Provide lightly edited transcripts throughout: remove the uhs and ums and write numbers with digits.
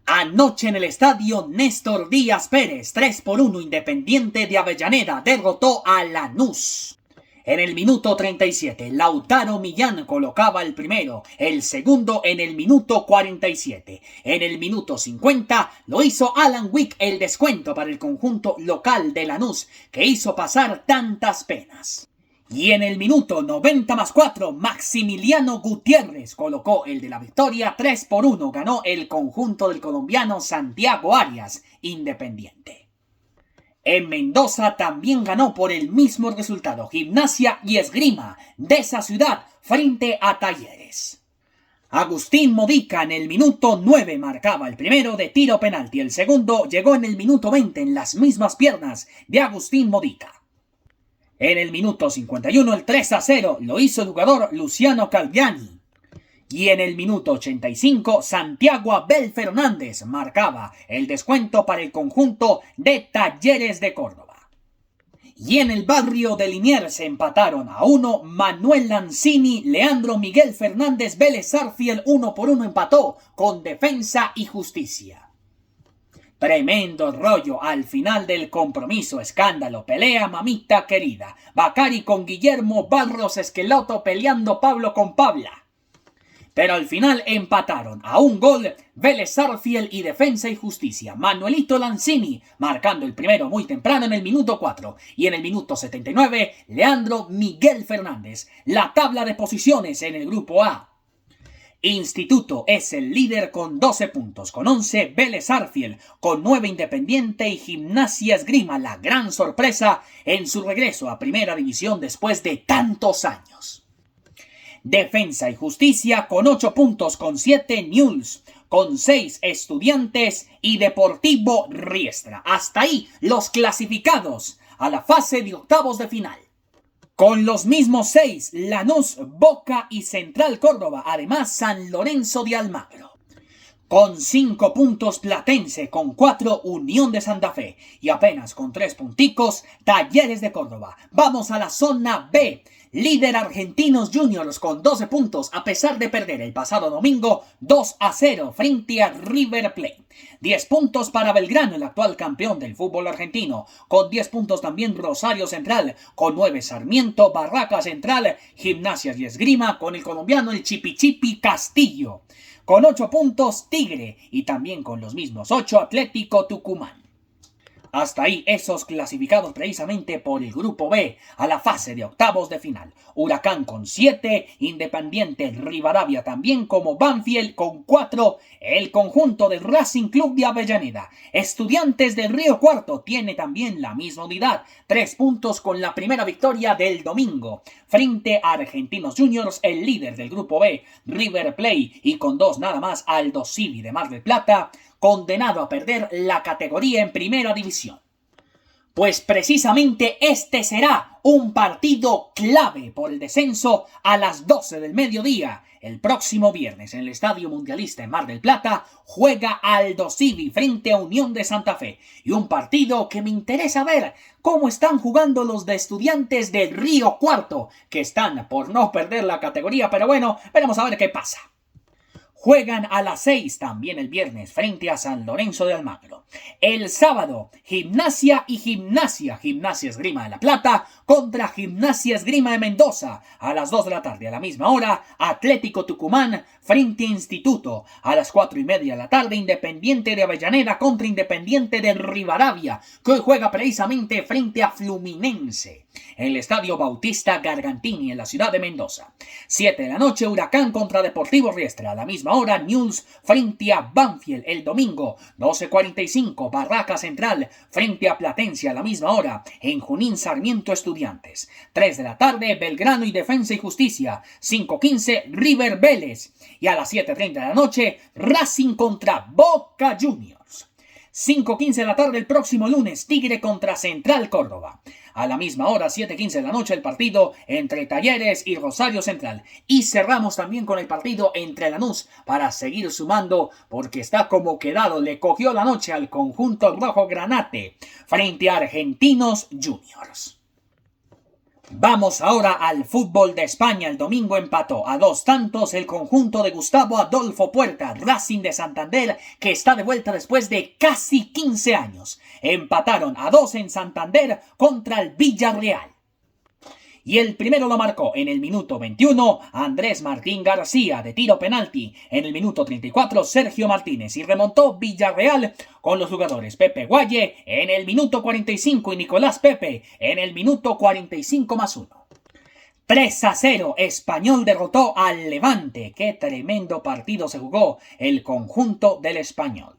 Anoche en el estadio Néstor Díaz Pérez, 3-1 Independiente de Avellaneda derrotó a Lanús. En el minuto 37, Lautaro Millán colocaba el primero, el segundo en el minuto 47. En el minuto 50 lo hizo Alan Wick el descuento para el conjunto local de Lanús, que hizo pasar tantas penas. Y en el minuto 90+4, Maximiliano Gutiérrez colocó el de la victoria. 3-1 ganó el conjunto del colombiano Santiago Arias, Independiente. En Mendoza también ganó por el mismo resultado Gimnasia y Esgrima de esa ciudad frente a Talleres. Agustín Modica en el minuto 9 marcaba el primero de tiro penalti. El segundo llegó en el minuto 20 en las mismas piernas de Agustín Modica. En el minuto 51 el 3-0 lo hizo el jugador Luciano Calviani. Y en el minuto 85 Santiago Abel Fernández marcaba el descuento para el conjunto de Talleres de Córdoba. Y en el barrio de Liniers se empataron a 1 Manuel Lanzini, Leandro Miguel Fernández, Vélez Sarsfield 1-1 empató con Defensa y Justicia. Tremendo rollo al final del compromiso, escándalo, pelea mamita querida, Bacari con Guillermo, Barros Esqueloto peleando Pablo con Pabla. Pero al final empataron a un gol Vélez Sarsfield y Defensa y Justicia. Manuelito Lanzini marcando el primero muy temprano en el minuto 4 y en el minuto 79 Leandro Miguel Fernández. La tabla de posiciones en el grupo A. Instituto es el líder con 12 puntos, con 11 Vélez Sarsfield, con 9 Independiente y Gimnasia Esgrima, la gran sorpresa en su regreso a Primera División después de tantos años. Defensa y Justicia con 8 puntos, con 7 Newell's, con 6 Estudiantes y Deportivo Riestra. Hasta ahí los clasificados a la fase de octavos de final. Con los mismos 6, Lanús, Boca y Central Córdoba, además San Lorenzo de Almagro. Con 5 puntos Platense, con 4 Unión de Santa Fe y apenas con 3 punticos Talleres de Córdoba. Vamos a la zona B. Líder Argentinos Juniors con 12 puntos a pesar de perder el pasado domingo 2-0 frente a River Plate. 10 puntos para Belgrano, el actual campeón del fútbol argentino. Con 10 puntos también Rosario Central. Con 9 Sarmiento, Barraca Central, Gimnasia y Esgrima. Con el colombiano el Chipichipi Castillo. Con 8 puntos Tigre y también con los mismos 8 Atlético Tucumán. Hasta ahí esos clasificados precisamente por el grupo B a la fase de octavos de final. Huracán con 7, Independiente Rivadavia también como Banfield con 4, el conjunto del Racing Club de Avellaneda. Estudiantes del Río Cuarto tiene también la misma unidad, 3 puntos con la primera victoria del domingo. Frente a Argentinos Juniors, el líder del grupo B, River Plate, y con 2 nada más Aldo Civi de Mar del Plata, condenado a perder la categoría en Primera División. Pues precisamente este será un partido clave por el descenso a las 12 del mediodía. El próximo viernes en el Estadio Mundialista en Mar del Plata juega Aldo Civi frente a Unión de Santa Fe. Y un partido que me interesa ver cómo están jugando los de Estudiantes del Río Cuarto, que están por no perder la categoría, pero bueno, veremos a ver qué pasa. Juegan a las 6 también el viernes frente a San Lorenzo de Almagro. El sábado, Gimnasia y Gimnasia Esgrima de La Plata contra Gimnasia Esgrima de Mendoza. A las 2 de la tarde, a la misma hora, Atlético Tucumán frente a Instituto. A las 4:30 de la tarde, Independiente de Avellaneda contra Independiente de Rivadavia, que hoy juega precisamente frente a Fluminense en el Estadio Bautista Gargantini en la ciudad de Mendoza. 7 de la noche, Huracán contra Deportivo Riestra. A la misma hora, Newell's frente a Banfield. El domingo, 12:45, Barraca Central frente a Platense. A la misma hora, en Junín Sarmiento Estudiantes. 3 de la tarde, Belgrano y Defensa y Justicia. 5:15, River Vélez. Y a las 7:30 de la noche, Racing contra Boca Juniors. 5:15 de la tarde el próximo lunes, Tigre contra Central Córdoba. A la misma hora, 7:15 de la noche, el partido entre Talleres y Rosario Central. Y cerramos también con el partido entre Lanús para seguir sumando, porque está como quedado. Le cogió la noche al conjunto rojo granate frente a Argentinos Juniors. Vamos ahora al fútbol de España. El domingo empató a 2 tantos el conjunto de Gustavo Adolfo Puerta, Racing de Santander, que está de vuelta después de casi 15 años. Empataron a 2 en Santander contra el Villarreal. Y el primero lo marcó en el minuto 21 Andrés Martín García de tiro penalti. En el minuto 34 Sergio Martínez, y remontó Villarreal con los jugadores Pepe Guaye en el minuto 45 y Nicolás Pepe en el minuto 45+1. 3-0, Español derrotó al Levante. Qué tremendo partido se jugó el conjunto del Español.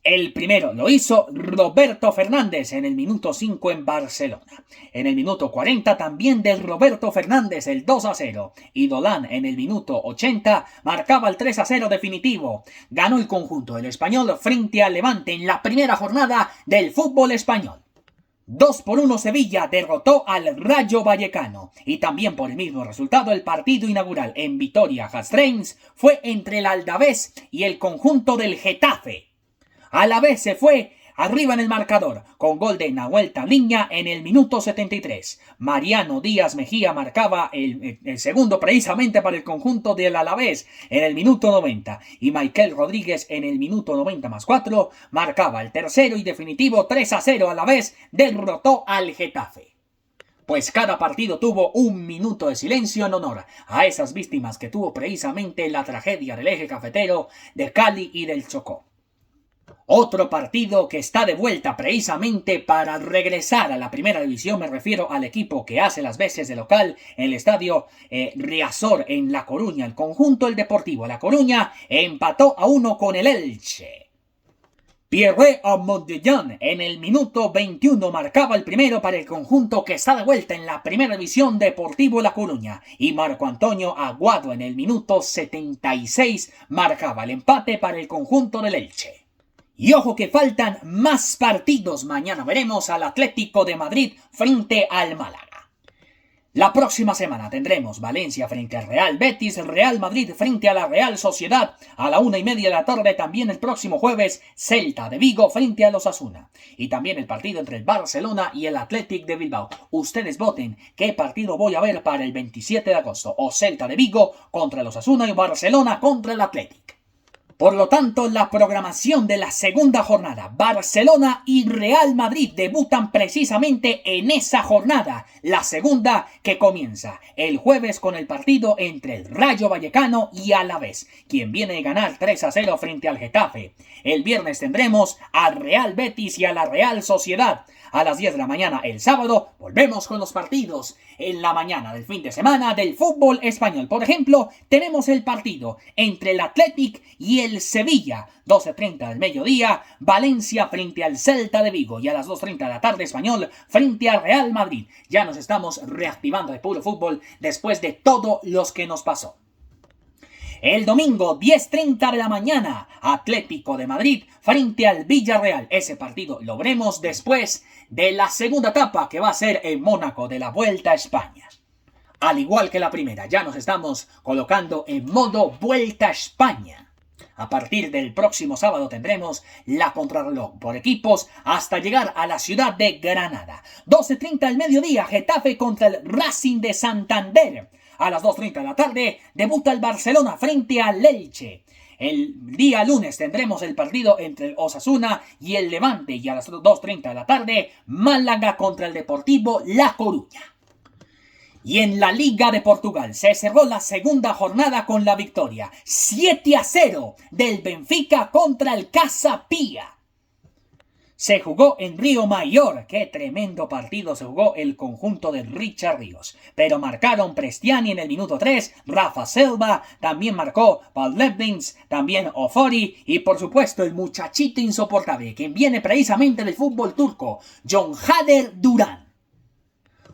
El primero lo hizo Roberto Fernández en el minuto 5 en Barcelona. En el minuto 40 también del Roberto Fernández el 2-0. Y Dolan en el minuto 80 marcaba el 3-0 definitivo. Ganó el conjunto del Español frente al Levante en la primera jornada del fútbol español. 2-1 Sevilla derrotó al Rayo Vallecano. Y también por el mismo resultado el partido inaugural en Vitoria-Gasteiz fue entre el Alavés y el conjunto del Getafe. Alavés se fue arriba en el marcador con gol de Nahuel Taliña en el minuto 73. Mariano Díaz Mejía marcaba el segundo precisamente para el conjunto del Alavés en el minuto 90. Y Michael Rodríguez en el minuto 90+4 marcaba el tercero y definitivo. 3-0 Alavés derrotó al Getafe. Pues cada partido tuvo un minuto de silencio en honor a esas víctimas que tuvo precisamente la tragedia del eje cafetero de Cali y del Chocó. Otro partido que está de vuelta precisamente para regresar a la primera división, me refiero al equipo que hace las veces de local en el estadio Riazor en La Coruña. El conjunto El Deportivo La Coruña empató a 1 con el Elche. Pierre Aubameyang en el minuto 21 marcaba el primero para el conjunto que está de vuelta en la primera división, Deportivo La Coruña. Y Marco Antonio Aguado en el minuto 76 marcaba el empate para el conjunto del Elche. Y ojo que faltan más partidos. Mañana veremos al Atlético de Madrid frente al Málaga. La próxima semana tendremos Valencia frente al Real Betis, Real Madrid frente a la Real Sociedad. A la 1:30 de la tarde también el próximo jueves, Celta de Vigo frente al Osasuna. Y también el partido entre el Barcelona y el Athletic de Bilbao. Ustedes voten qué partido voy a ver para el 27 de agosto. O Celta de Vigo contra el Osasuna y Barcelona contra el Athletic. Por lo tanto, la programación de la segunda jornada, Barcelona y Real Madrid debutan precisamente en esa jornada, la segunda que comienza el jueves con el partido entre el Rayo Vallecano y Alavés, quien viene a ganar 3-0 frente al Getafe. El viernes tendremos al Real Betis y a la Real Sociedad. A las 10 de la mañana el sábado volvemos con los partidos en la mañana del fin de semana del fútbol español. Por ejemplo, tenemos el partido entre el Athletic y el Sevilla. 12:30 del mediodía, Valencia frente al Celta de Vigo. Y a las 2:30 de la tarde, Español frente al Real Madrid. Ya nos estamos reactivando de puro fútbol después de todo lo que nos pasó. El domingo, 10:30 de la mañana, Atlético de Madrid frente al Villarreal. Ese partido lo veremos después de la segunda etapa que va a ser en Mónaco de la Vuelta a España. Al igual que la primera, ya nos estamos colocando en modo Vuelta a España. A partir del próximo sábado tendremos la contrarreloj por equipos hasta llegar a la ciudad de Granada. 12:30 del mediodía, Getafe contra el Racing de Santander. A las 2:30 de la tarde debuta el Barcelona frente al Elche. El día lunes tendremos el partido entre el Osasuna y el Levante. Y a las 2:30 de la tarde, Málaga contra el Deportivo La Coruña. Y en la Liga de Portugal se cerró la segunda jornada con la victoria 7-0 del Benfica contra el Casa Pia. Se jugó en Río Mayor. Qué tremendo partido se jugó el conjunto de Richard Ríos. Pero marcaron Prestiani en el minuto 3, Rafa Silva, también marcó Paul Lebdins, también Ofori y por supuesto el muchachito insoportable, quien viene precisamente del fútbol turco, John Hader Duran.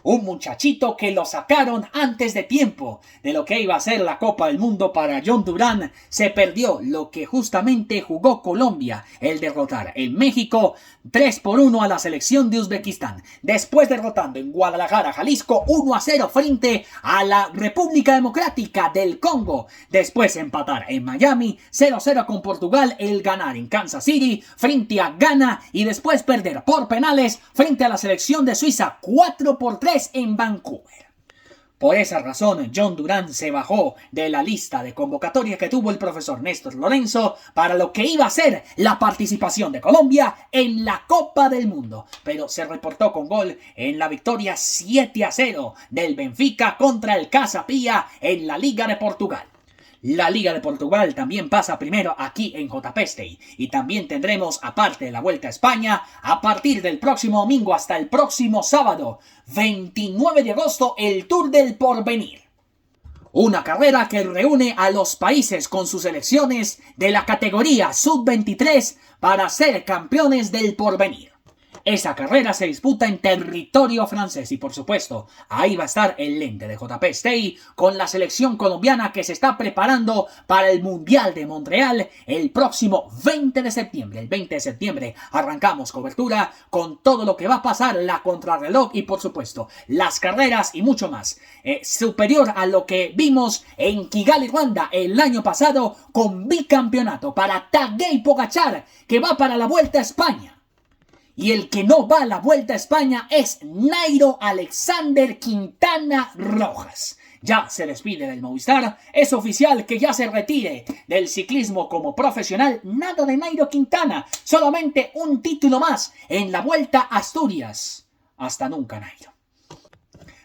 Un muchachito que lo sacaron antes de tiempo de lo que iba a ser la Copa del Mundo para John Durán. Se perdió lo que justamente jugó Colombia, el derrotar en México 3-1 a la selección de Uzbekistán. Después derrotando en Guadalajara, Jalisco 1-0 frente a la República Democrática del Congo. Después empatar en Miami 0-0 con Portugal, el ganar en Kansas City frente a Ghana y después perder por penales frente a la selección de Suiza 4-3 en Vancouver. Por esa razón, John Durán se bajó de la lista de convocatoria que tuvo el profesor Néstor Lorenzo para lo que iba a ser la participación de Colombia en la Copa del Mundo. Pero se reportó con gol en la victoria 7-0 del Benfica contra el Casa Pia en la Liga de Portugal. La Liga de Portugal también pasa primero aquí en JP Stay y también tendremos, aparte de la Vuelta a España, a partir del próximo domingo hasta el próximo sábado, 29 de agosto, el Tour del Porvenir. Una carrera que reúne a los países con sus selecciones de la categoría Sub-23 para ser campeones del porvenir. Esa carrera se disputa en territorio francés y por supuesto ahí va a estar el lente de JP Stay con la selección colombiana que se está preparando para el Mundial de Montreal el próximo 20 de septiembre. El 20 de septiembre arrancamos cobertura con todo lo que va a pasar, la contrarreloj y por supuesto las carreras y mucho más. Superior a lo que vimos en Kigali, Ruanda el año pasado con bicampeonato para Tadej Pogačar que va para la Vuelta a España. Y el que no va a la Vuelta a España es Nairo Alexander Quintana Rojas. Ya se despide del Movistar. Es oficial que ya se retire del ciclismo como profesional. Nada de Nairo Quintana. Solamente un título más en la Vuelta a Asturias. Hasta nunca, Nairo.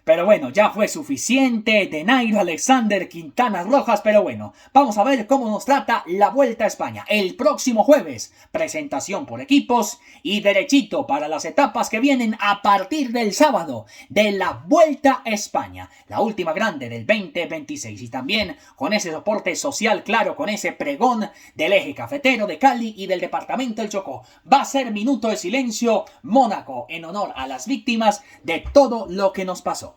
Pero bueno, ya fue suficiente de Nairo Alexander Quintana Rojas. Pero bueno, vamos a ver cómo nos trata la Vuelta a España. El próximo jueves, presentación por equipos y derechito para las etapas que vienen a partir del sábado de la Vuelta a España. La última grande del 2026 y también con ese soporte social claro, con ese pregón del eje cafetero de Cali y del departamento del Chocó. Va a ser minuto de silencio Mónaco en honor a las víctimas de todo lo que nos pasó.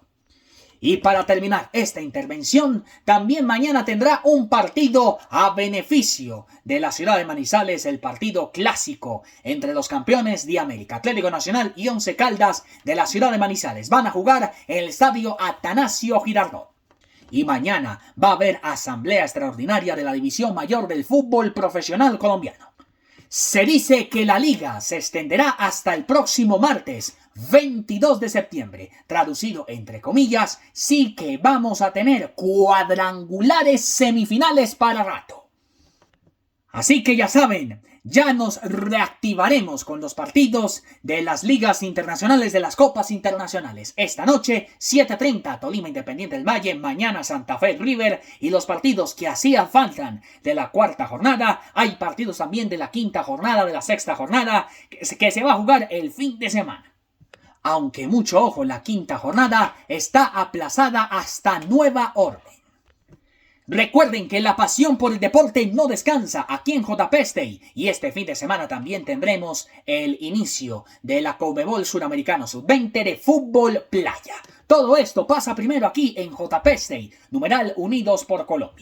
Y para terminar esta intervención, también mañana tendrá un partido a beneficio de la ciudad de Manizales, el partido clásico entre los campeones de América, Atlético Nacional y Once Caldas de la ciudad de Manizales. Van a jugar en el estadio Atanasio Girardot. Y mañana va a haber asamblea extraordinaria de la División Mayor del Fútbol Profesional Colombiano. Se dice que la liga se extenderá hasta el próximo martes 22 de septiembre. Traducido entre comillas, sí que vamos a tener cuadrangulares semifinales para rato. Así que ya saben, ya nos reactivaremos con los partidos de las ligas internacionales, de las copas internacionales. Esta noche, 7:30, Tolima Independiente del Valle, mañana Santa Fe River y los partidos que hacían faltan de la cuarta jornada. Hay partidos también de la quinta jornada, de la sexta jornada, que se va a jugar el fin de semana. Aunque mucho ojo, la quinta jornada está aplazada hasta nueva orden. Recuerden que la pasión por el deporte no descansa aquí en JP Stay y este fin de semana también tendremos el inicio de la Conmebol Suramericano Sub-20 de fútbol playa. Todo esto pasa primero aquí en JP Stay, numeral Unidos por Colombia.